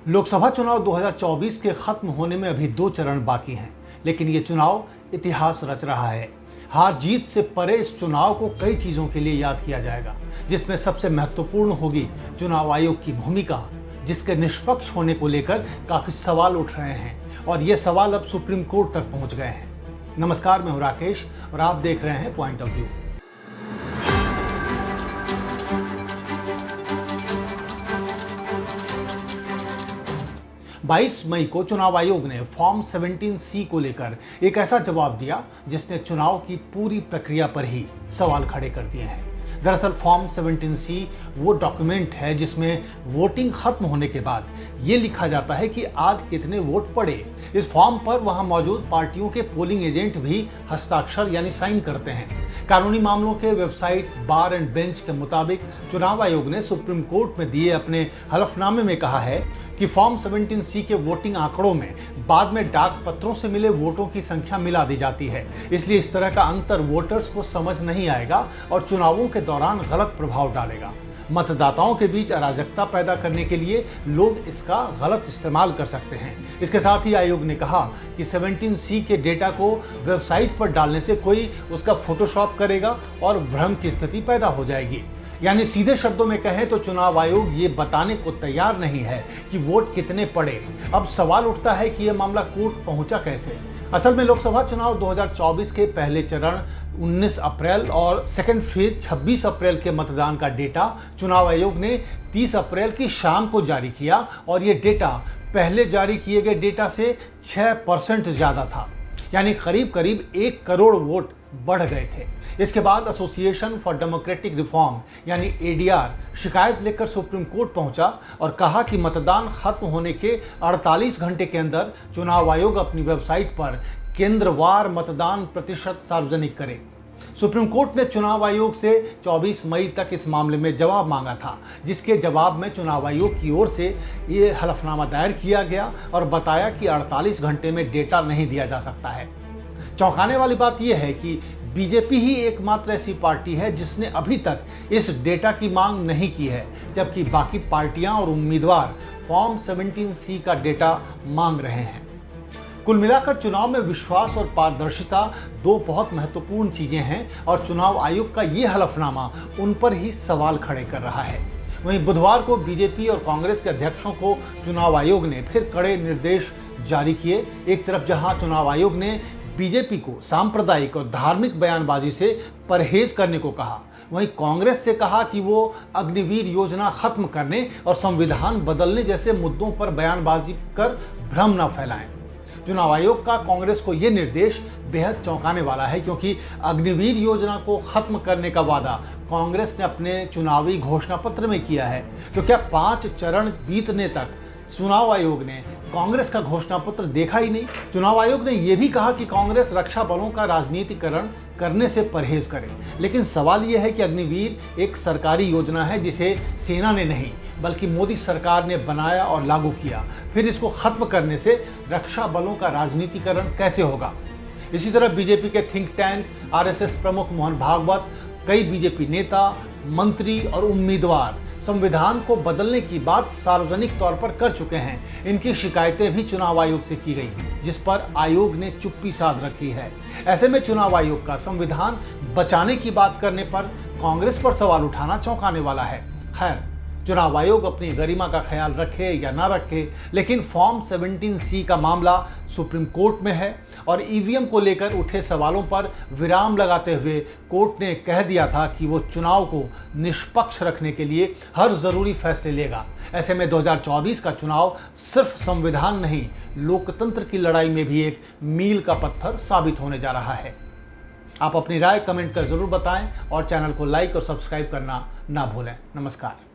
लोकसभा चुनाव 2024 के खत्म होने में अभी 2 चरण बाकी हैं, लेकिन ये चुनाव इतिहास रच रहा है। हार जीत से परे इस चुनाव को कई चीज़ों के लिए याद किया जाएगा, जिसमें सबसे महत्वपूर्ण होगी चुनाव आयोग की भूमिका, जिसके निष्पक्ष होने को लेकर काफ़ी सवाल उठ रहे हैं और ये सवाल अब सुप्रीम कोर्ट तक पहुंच गए हैं। नमस्कार, मैं हूं राकेश और आप देख रहे हैं पॉइंट ऑफ व्यू। बाईस मई को चुनाव आयोग ने फॉर्म 17C को लेकर एक ऐसा जवाब दिया जिसने चुनाव की पूरी प्रक्रिया पर ही सवाल खड़े कर दिए हैं। दरअसल फॉर्म 17C वो डॉक्यूमेंट है जिसमें वोटिंग खत्म होने के बाद ये लिखा जाता है कि आज कितने वोट पड़े। इस फॉर्म पर वहां मौजूद पार्टियों के पोलिंग एजेंट भी हस्ताक्षर यानी साइन करते हैं। कानूनी मामलों के वेबसाइट बार एंड बेंच के मुताबिक चुनाव आयोग ने सुप्रीम कोर्ट में दिए अपने हलफनामे में कहा है कि फॉर्म 17C के वोटिंग आंकड़ों में बाद में डाक पत्रों से मिले वोटों की संख्या मिला दी जाती है, इसलिए इस तरह का अंतर वोटर्स को समझ नहीं आएगा और चुनावों के दौरान गलत प्रभाव डालेगा। मतदाताओं के बीच अराजकता पैदा करने के लिए लोग इसका गलत इस्तेमाल कर सकते हैं। इसके साथ ही आयोग ने कहा कि 17C के डेटा को वेबसाइट पर डालने से कोई उसका फोटोशॉप करेगा और भ्रम की स्थिति पैदा हो जाएगी। यानी सीधे शब्दों में कहें तो चुनाव आयोग ये बताने को तैयार नहीं है कि वोट कितने पड़े। अब सवाल उठता है कि यह मामला कोर्ट पहुंचा कैसे। असल में लोकसभा चुनाव 2024 के पहले चरण 19 अप्रैल और सेकंड फेज 26 अप्रैल के मतदान का डेटा चुनाव आयोग ने 30 अप्रैल की शाम को जारी किया और ये डेटा पहले जारी किए गए डेटा से 6% ज़्यादा था, यानी करीब करीब 1 करोड़ वोट बढ़ गए थे। इसके बाद एसोसिएशन फॉर डेमोक्रेटिक रिफॉर्म यानी ADR शिकायत लेकर सुप्रीम कोर्ट पहुंचा और कहा कि मतदान खत्म होने के 48 घंटे के अंदर चुनाव आयोग अपनी वेबसाइट पर केंद्रवार मतदान प्रतिशत सार्वजनिक करे। सुप्रीम कोर्ट ने चुनाव आयोग से 24 मई तक इस मामले में जवाब मांगा था, जिसके जवाब में चुनाव आयोग की ओर से ये हलफनामा दायर किया गया और बताया कि 48 घंटे में डेटा नहीं दिया जा सकता है। चौंकाने वाली बात यह है कि बीजेपी ही एकमात्र ऐसी पार्टी है जिसने अभी तक इस डेटा की मांग नहीं की है, जबकि बाकी पार्टियां और उम्मीदवार फॉर्म 17C का डेटा मांग रहे हैं। कुल मिलाकर चुनाव में विश्वास और पारदर्शिता 2 बहुत महत्वपूर्ण चीजें हैं और चुनाव आयोग का ये हलफनामा उन पर ही सवाल खड़े कर रहा है। वहीं बुधवार को बीजेपी और कांग्रेस के अध्यक्षों को चुनाव आयोग ने फिर कड़े निर्देश जारी किए। एक तरफ जहां चुनाव आयोग ने बीजेपी को सांप्रदायिक और धार्मिक बयानबाजी से परहेज करने को कहा, वहीं कांग्रेस से कहा कि वो अग्निवीर योजना खत्म करने और संविधान बदलने जैसे मुद्दों पर बयानबाजी कर भ्रम न फैलाएं। चुनाव आयोग का कांग्रेस को ये निर्देश बेहद चौंकाने वाला है, क्योंकि अग्निवीर योजना को खत्म करने का वादा कांग्रेस ने अपने चुनावी घोषणा पत्र में किया है। तो क्या 5 चरण बीतने तक चुनाव आयोग ने कांग्रेस का घोषणा पत्र देखा ही नहीं? चुनाव आयोग ने यह भी कहा कि कांग्रेस रक्षा बलों का राजनीतिकरण करने से परहेज करे, लेकिन सवाल यह है कि अग्निवीर एक सरकारी योजना है जिसे सेना ने नहीं बल्कि मोदी सरकार ने बनाया और लागू किया। फिर इसको खत्म करने से रक्षा बलों का राजनीतिकरण कैसे होगा? इसी तरह बीजेपी के थिंक टैंक RSS प्रमुख मोहन भागवत, कई बीजेपी नेता, मंत्री और उम्मीदवार संविधान को बदलने की बात सार्वजनिक तौर पर कर चुके हैं। इनकी शिकायतें भी चुनाव आयोग से की गई, जिस पर आयोग ने चुप्पी साध रखी है। ऐसे में चुनाव आयोग का संविधान बचाने की बात करने पर कांग्रेस पर सवाल उठाना चौंकाने वाला है। खैर, चुनाव आयोग अपनी गरिमा का ख्याल रखे या ना रखे, लेकिन फॉर्म 17C का मामला सुप्रीम कोर्ट में है और EVM को लेकर उठे सवालों पर विराम लगाते हुए कोर्ट ने कह दिया था कि वो चुनाव को निष्पक्ष रखने के लिए हर जरूरी फैसले लेगा। ऐसे में 2024 का चुनाव सिर्फ संविधान नहीं, लोकतंत्र की लड़ाई में भी एक मील का पत्थर साबित होने जा रहा है। आप अपनी राय कमेंट कर जरूर बताएं और चैनल को लाइक और सब्सक्राइब करना ना भूलें। नमस्कार।